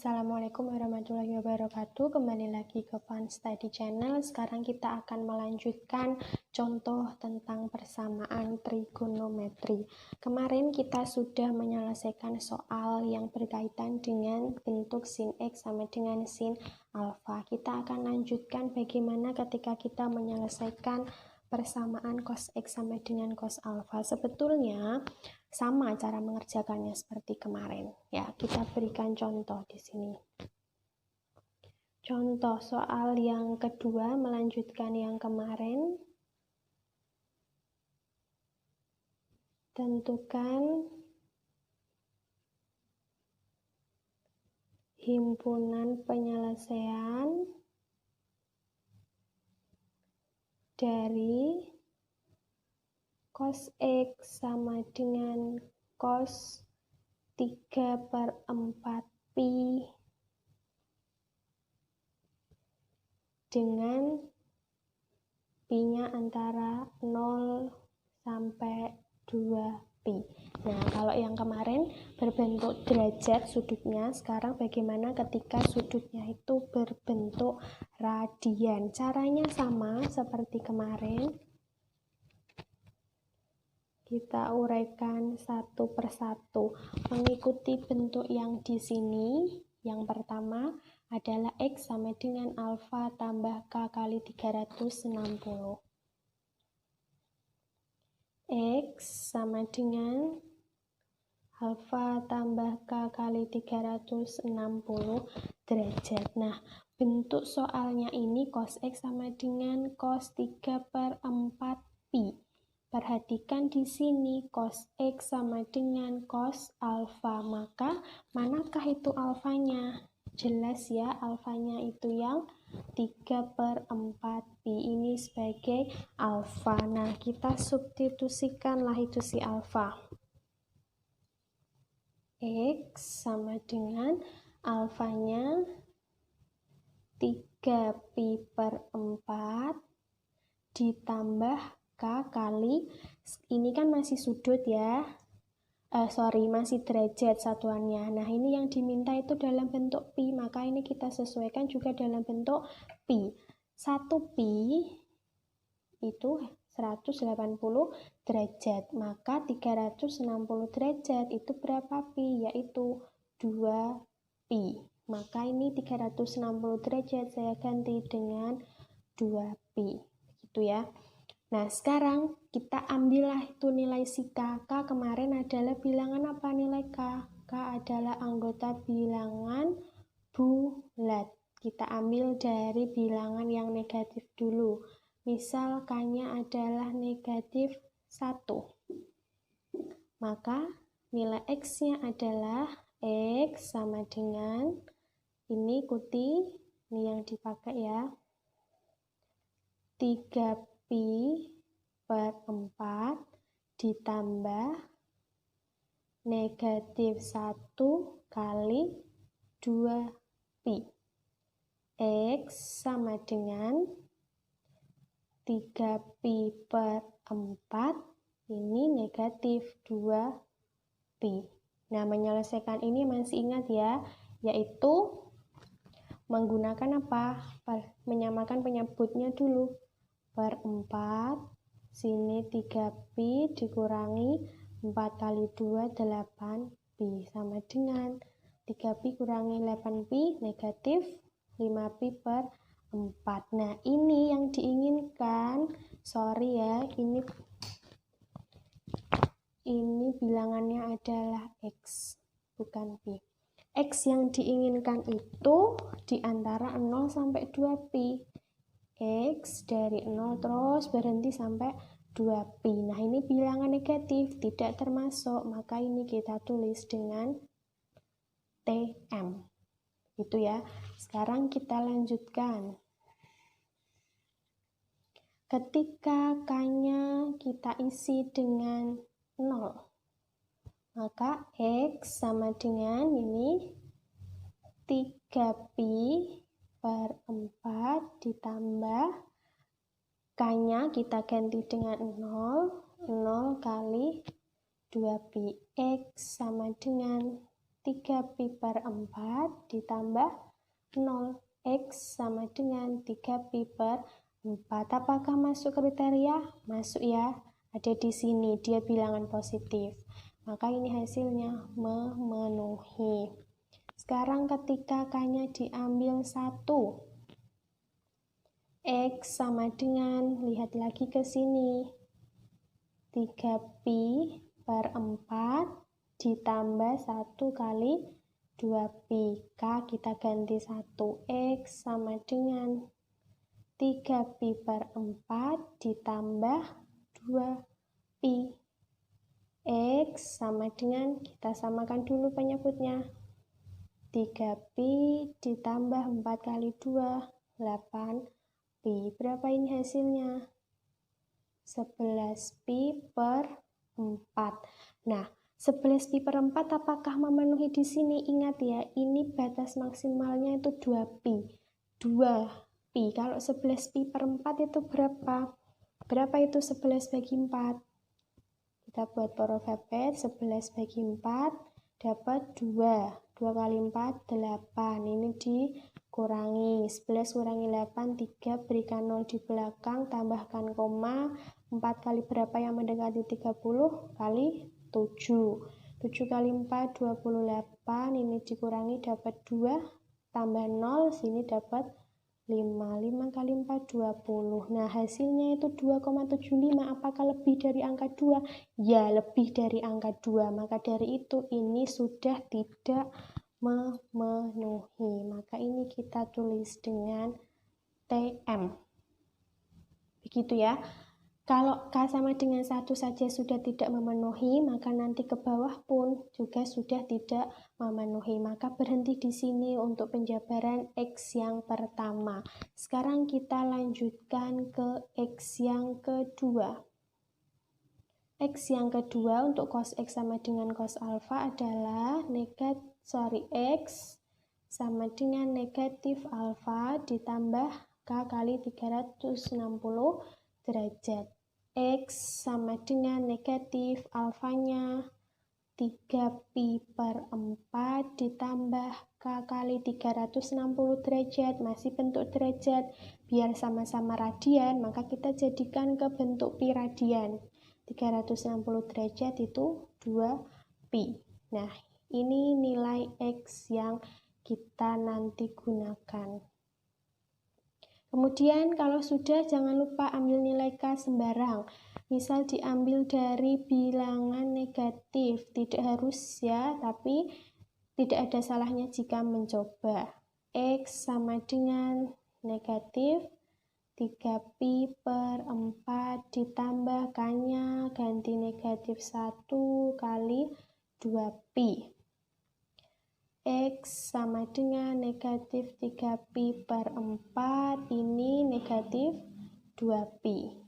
Assalamualaikum warahmatullahi wabarakatuh. Kembali lagi ke Fun Study Channel. Sekarang kita akan melanjutkan contoh tentang persamaan trigonometri. Kemarin kita sudah menyelesaikan soal yang berkaitan dengan bentuk sin X sama dengan sin alfa. Kita akan lanjutkan bagaimana ketika kita menyelesaikan persamaan cos X sama dengan cos alfa. Sebetulnya sama cara mengerjakannya seperti kemarin. Ya, kita berikan contoh di sini. Contoh soal yang kedua melanjutkan yang kemarin. Tentukan himpunan penyelesaian dari cos X sama dengan cos 3/4 pi dengan pi-nya antara 0 sampai 2 pi. Nah, kalau yang kemarin berbentuk derajat sudutnya, sekarang bagaimana ketika sudutnya itu berbentuk radian? Caranya sama seperti kemarin. Kita uraikan satu persatu mengikuti bentuk yang di sini. Yang pertama adalah X sama dengan alfa tambah K kali 360. X sama dengan alfa tambah K kali 360 derajat. Nah, bentuk soalnya ini cos X sama dengan cos 3/4 pi. Perhatikan di sini cos X sama dengan cos alfa, maka manakah itu alfanya? Jelas ya, alfanya itu yang 3/4 pi, ini sebagai alfa. Nah, kita substitusikanlah itu si alfa. X sama dengan alfanya 3 pi/4 ditambah K kali, ini kan masih sudut ya, masih derajat satuannya. Nah, ini yang diminta itu dalam bentuk pi, maka ini kita sesuaikan juga dalam bentuk pi. 1 pi itu 180 derajat, maka 360 derajat itu berapa pi? Yaitu 2 pi. Maka ini 360 derajat saya ganti dengan 2 pi. Gitu ya. Nah, sekarang kita ambillah itu nilai si K. K kemarin adalah bilangan apa nilai K? K adalah anggota bilangan bulat. Kita ambil dari bilangan yang negatif dulu. Misal K-nya adalah negatif 1. Maka nilai X-nya /nya X sama dengan, ini ikuti, ini yang dipakai ya, 3 pi/4 ditambah negatif 1 kali 2 pi. X sama dengan 3 pi/4, ini negatif 2 pi. Nah, menyelesaikan ini masih ingat ya, yaitu menggunakan apa? Menyamakan penyebutnya dulu. Per 4, sini 3 pi dikurangi 4 kali 2, 8 pi. Sama dengan 3 pi kurangi 8 pi, negatif 5 pi/4. Nah, ini yang diinginkan. Sorry ya, ini bilangannya adalah X, bukan pi. X yang diinginkan itu di antara 0 sampai 2 pi. X dari 0 terus berhenti sampai 2 pi. Nah, ini bilangan negatif, tidak termasuk, maka ini kita tulis dengan TM. Itu ya. Sekarang kita lanjutkan. Ketika K-nya kita isi dengan 0, maka X sama dengan ini 3 pi/4 ditambah K-nya kita ganti dengan 0 kali 2 pi. X sama dengan 3pi per 4 ditambah 0. X sama dengan 3pi per 4. Apakah masuk kriteria? Masuk ya. Ada di sini, dia bilangan positif. Maka ini hasilnya memenuhi. Sekarang ketika K-nya diambil 1. X sama dengan, lihat lagi ke sini, 3pi per 4 ditambah 1 kali 2pi. K kita ganti 1. X sama dengan 3pi per 4 ditambah 2pi. X sama dengan, kita samakan dulu penyebutnya, 3pi ditambah 4 kali 2, 8pi. Berapa ini hasilnya? 11pi per 4. Nah, 11pi per 4 apakah memenuhi di sini? Ingat ya, ini batas maksimalnya itu 2pi. 2pi. Kalau 11pi per 4 itu berapa? Berapa itu 11 bagi 4? Kita buat porofabet, 11 bagi 4 dapat 2. 2 kali 4, 8. Ini dikurangi. 11 kurangi 8, 3. Berikan 0 di belakang, tambahkan koma. 4 kali berapa yang mendekati 30? Kali 7. 7 kali 4, 28. Ini dikurangi dapat 2. Tambah 0, sini dapat 5. 5 kali 4, 20. Nah, hasilnya itu 2,75. Apakah lebih dari angka 2? Ya, lebih dari angka 2. Maka dari itu, ini sudah tidak memenuhi. Maka ini kita tulis dengan TM. Begitu ya. Kalau K sama dengan 1 saja sudah tidak memenuhi, maka nanti ke bawah pun juga sudah tidak memenuhi. Maka berhenti di sini untuk penjabaran X yang pertama. Sekarang kita lanjutkan ke X yang kedua. X yang kedua untuk cos X sama dengan cos alfa adalah X sama dengan negatif alfa ditambah K kali 360 derajat. X sama dengan negatif alfanya 3pi per 4 ditambah K kali 360 derajat, masih bentuk derajat, biar sama-sama radian, maka kita jadikan ke bentuk pi radian. 360 derajat itu 2pi. Nah, ini nilai X yang kita nanti gunakan. Kemudian kalau sudah, jangan lupa ambil nilai K sembarang. Misal diambil dari bilangan negatif, tidak harus ya, tapi tidak ada salahnya jika mencoba. X sama dengan negatif 3pi per 4 ditambah K-nya ganti negatif 1 kali 2pi. X sama dengan negatif 3pi per 4, ini negatif 2pi.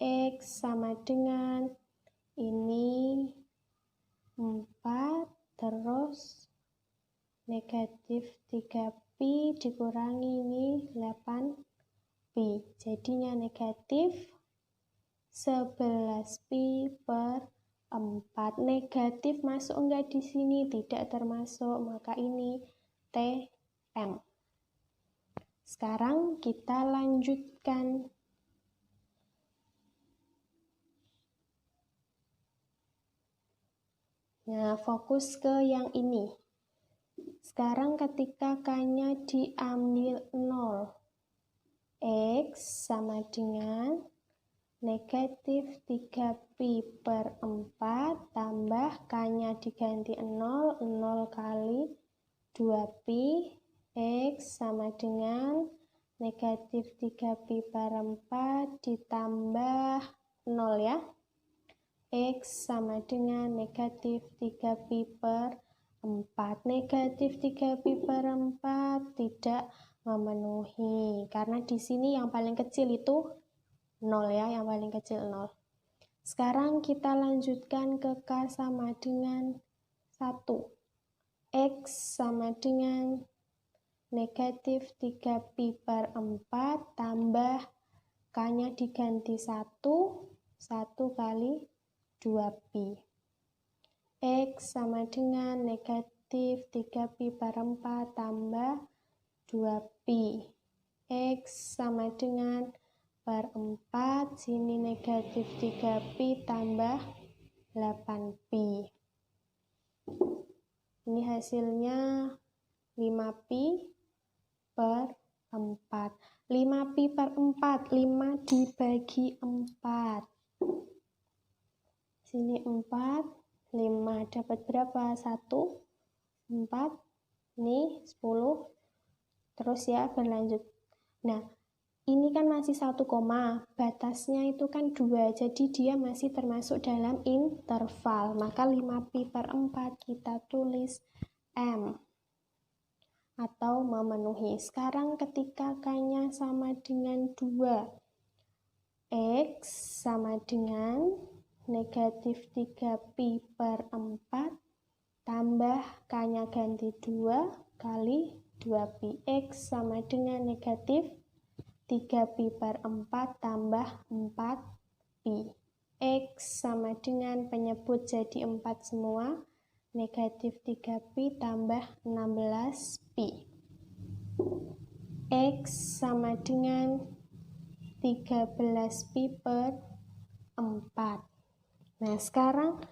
X sama dengan ini 4, terus negatif 3pi dikurangi ini 8pi. Jadinya negatif 11pi per 4. Negatif masuk enggak di sini? Tidak termasuk, maka ini TM. Sekarang kita lanjutkan. Nah, fokus ke yang ini. Sekarang ketika K-nya diambil 0, X sama dengan negatif 3pi per 4 tambah K-nya diganti 0, 0 kali 2pi. X sama dengan negatif 3pi per 4 ditambah 0 ya. X sama dengan negatif 3pi per 4. Negatif 3pi per 4 tidak memenuhi. Karena di sini yang paling kecil itu 0 ya, yang paling kecil 0. Sekarang kita lanjutkan ke K sama dengan 1. X sama dengan negatif 3pi per 4 tambah K-nya diganti 1 kali 2pi. X sama dengan negatif negatif 3pi per 4 tambah 2pi. X sama dengan per 4, sini negatif 3pi tambah 8pi. Ini hasilnya 5pi per 4. 5pi per 4, 5 dibagi 4. Sini 4, 5 dapat berapa? 1, 4, ini 10, terus ya berlanjut. Nah, ini kan masih 1 koma, batasnya itu kan 2, jadi dia masih termasuk dalam interval. Maka 5pi per 4 kita tulis M atau memenuhi. Sekarang ketika K-nya sama dengan 2, X sama dengan negatif 3pi per 4 tambah K-nya ganti 2 kali 2pi. X sama dengan negatif 3pi per 4 tambah 4pi. X sama dengan penyebut jadi 4 semua, negatif 3pi tambah 16pi. X sama dengan 13pi per 4. Nah, sekarang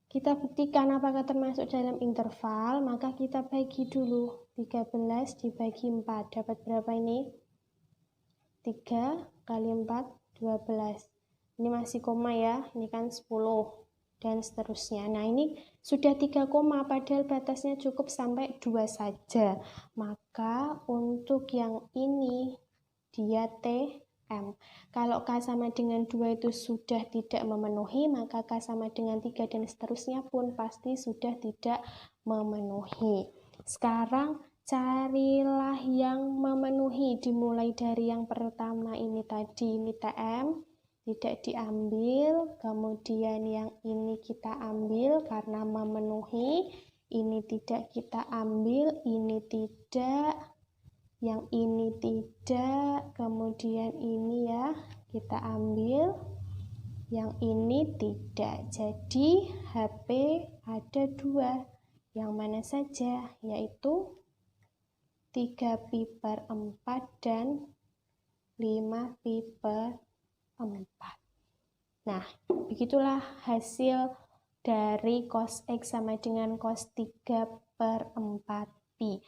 kita buktikan apakah termasuk dalam interval, maka kita bagi dulu. 13 dibagi 4, dapat berapa ini? 3 kali 4, 12. Ini masih koma ya, ini kan 10, dan seterusnya. Nah, ini sudah 3 koma, padahal batasnya cukup sampai 2 saja. Maka untuk yang ini, dia TM. Kalau K sama dengan 2 itu sudah tidak memenuhi, maka K sama dengan 3 dan seterusnya pun pasti sudah tidak memenuhi. Sekarang carilah yang memenuhi, dimulai dari yang pertama ini tadi, ini TM, tidak diambil, kemudian yang ini kita ambil karena memenuhi, ini tidak kita ambil, ini tidak, yang ini tidak, kemudian ini ya kita ambil, yang ini tidak. Jadi HP ada 2, yang mana saja, yaitu 3pi per 4 dan 5pi per 4. Nah, begitulah hasil dari cos X sama dengan cos 3 per 4pi.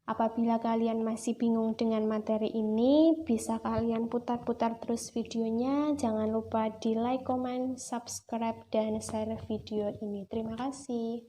Apabila kalian masih bingung dengan materi ini, bisa kalian putar-putar terus videonya. Jangan lupa di like, comment, subscribe, dan share video ini. Terima kasih.